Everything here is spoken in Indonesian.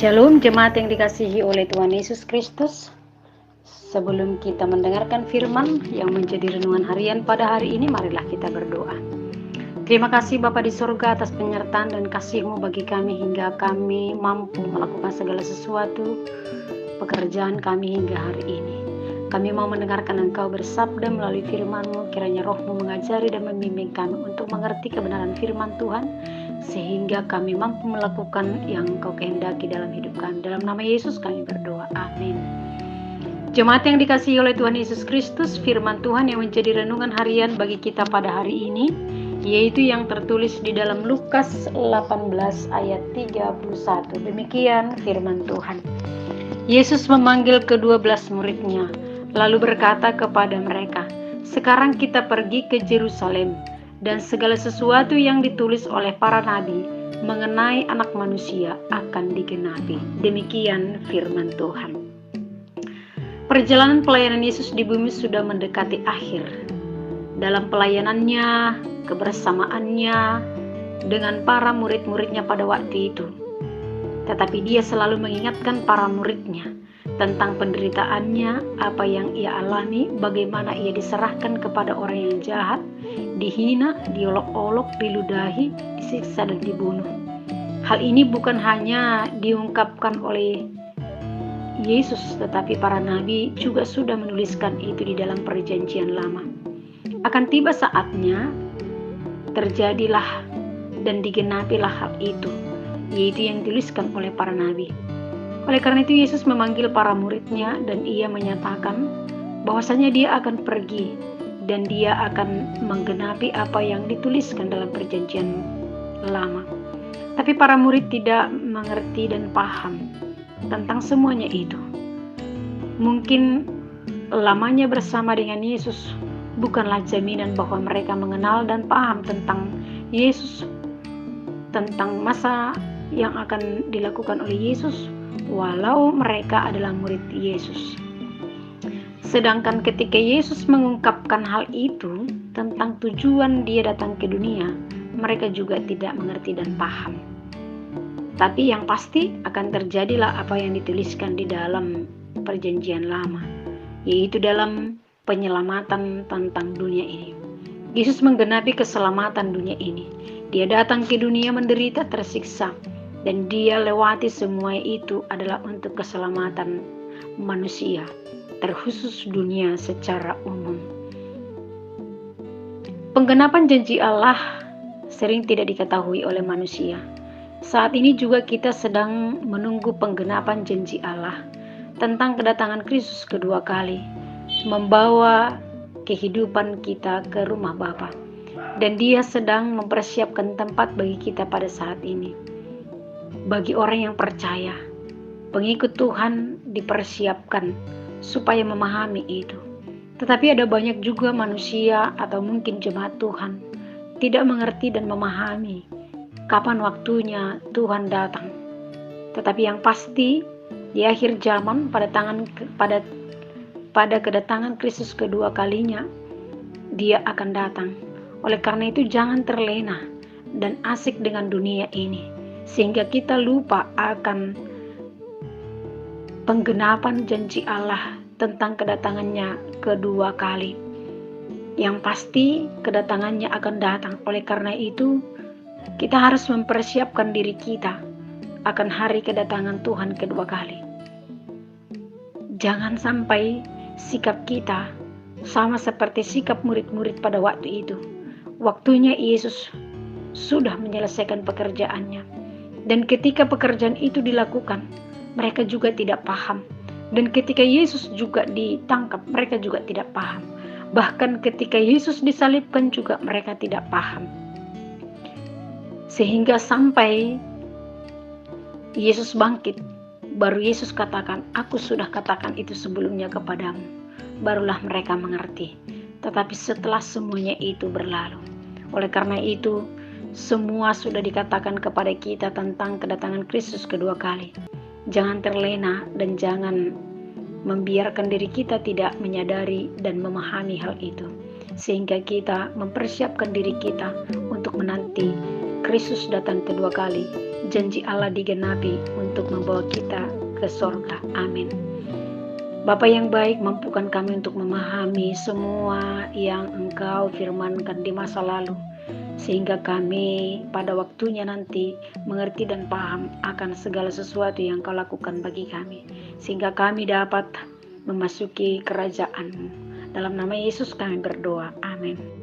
Shalom jemaat yang dikasihi oleh Tuhan Yesus Kristus. Sebelum kita mendengarkan firman yang menjadi renungan harian pada hari ini, marilah kita berdoa. Terima kasih Bapa di sorga atas penyertaan dan kasih-Mu bagi kami hingga kami mampu melakukan segala sesuatu pekerjaan kami hingga hari ini. Kami mau mendengarkan Engkau bersabda melalui firman-Mu, kiranya Roh-Mu mengajari dan membimbing kami untuk mengerti kebenaran firman Tuhan, sehingga kami mampu melakukan yang Engkau kehendaki dalam hidup kami. Dalam nama Yesus kami berdoa, amin. Jemaat yang dikasihi oleh Tuhan Yesus Kristus, firman Tuhan yang menjadi renungan harian bagi kita pada hari ini, yaitu yang tertulis di dalam Lukas 18 ayat 31. Demikian firman Tuhan. Yesus memanggil ke-12 muridnya, lalu berkata kepada mereka, "Sekarang kita pergi ke Yerusalem, dan segala sesuatu yang ditulis oleh para nabi mengenai Anak Manusia akan digenapi." Demikian firman Tuhan. Perjalanan pelayanan Yesus di bumi sudah mendekati akhir. Dalam pelayanannya, kebersamaannya dengan para murid-muridnya pada waktu itu. Tetapi dia selalu mengingatkan para muridnya tentang penderitaannya, apa yang ia alami, bagaimana ia diserahkan kepada orang yang jahat, dihina, diolok-olok, diludahi, disiksa dan dibunuh. Hal ini bukan hanya diungkapkan oleh Yesus, tetapi para nabi juga sudah menuliskan itu di dalam Perjanjian Lama. Akan tiba saatnya, terjadilah dan digenapilah hal itu, yaitu yang dituliskan oleh para nabi. Oleh karena itu Yesus memanggil para muridnya dan ia menyatakan bahwasanya dia akan pergi dan dia akan menggenapi apa yang dituliskan dalam Perjanjian Lama. Tapi para murid tidak mengerti dan paham tentang semuanya itu. Mungkin lamanya bersama dengan Yesus bukanlah jaminan bahwa mereka mengenal dan paham tentang Yesus, tentang masa yang akan dilakukan oleh Yesus, walau mereka adalah murid Yesus. Sedangkan ketika Yesus mengungkapkan hal itu tentang tujuan dia datang ke dunia, mereka juga tidak mengerti dan paham. Tapi yang pasti akan terjadilah apa yang dituliskan di dalam Perjanjian Lama, yaitu dalam penyelamatan tentang dunia ini. Yesus menggenapi keselamatan dunia ini. Dia datang ke dunia menderita, tersiksa, dan dia lewati semua itu adalah untuk keselamatan manusia, terkhusus dunia secara umum. Penggenapan janji Allah sering tidak diketahui oleh manusia. Saat ini juga kita sedang menunggu penggenapan janji Allah tentang kedatangan Kristus kedua kali, membawa kehidupan kita ke rumah Bapa. Dan dia sedang mempersiapkan tempat bagi kita pada saat ini. Bagi orang yang percaya, pengikut Tuhan dipersiapkan supaya memahami itu. Tetapi ada banyak juga manusia atau mungkin jemaat Tuhan tidak mengerti dan memahami kapan waktunya Tuhan datang. Tetapi yang pasti di akhir zaman pada kedatangan Kristus kedua kalinya, dia akan datang. Oleh karena itu jangan terlena dan asik dengan dunia ini, sehingga kita lupa akan penggenapan janji Allah tentang kedatangannya kedua kali. Yang pasti kedatangannya akan datang. Oleh karena itu kita harus mempersiapkan diri kita akan hari kedatangan Tuhan kedua kali. Jangan sampai sikap kita sama seperti sikap murid-murid pada waktu itu. Waktunya Yesus sudah menyelesaikan pekerjaannya. Dan ketika pekerjaan itu dilakukan, mereka juga tidak paham. Dan ketika Yesus juga ditangkap, mereka juga tidak paham. Bahkan ketika Yesus disalibkan juga mereka tidak paham. Sehingga sampai Yesus bangkit, baru Yesus katakan, "Aku sudah katakan itu sebelumnya kepadamu." Barulah mereka mengerti. Tetapi setelah semuanya itu berlalu. Oleh karena itu, semua sudah dikatakan kepada kita tentang kedatangan Kristus kedua kali. Jangan terlena dan jangan membiarkan diri kita tidak menyadari dan memahami hal itu. Sehingga kita mempersiapkan diri kita untuk menanti Kristus datang kedua kali, janji Allah digenapi untuk membawa kita ke sorga. Amin. Bapa yang baik, mampukan kami untuk memahami semua yang Engkau firmankan di masa lalu, sehingga kami pada waktunya nanti mengerti dan paham akan segala sesuatu yang Kau lakukan bagi kami, sehingga kami dapat memasuki kerajaan-Mu. Dalam nama Yesus kami berdoa. Amin.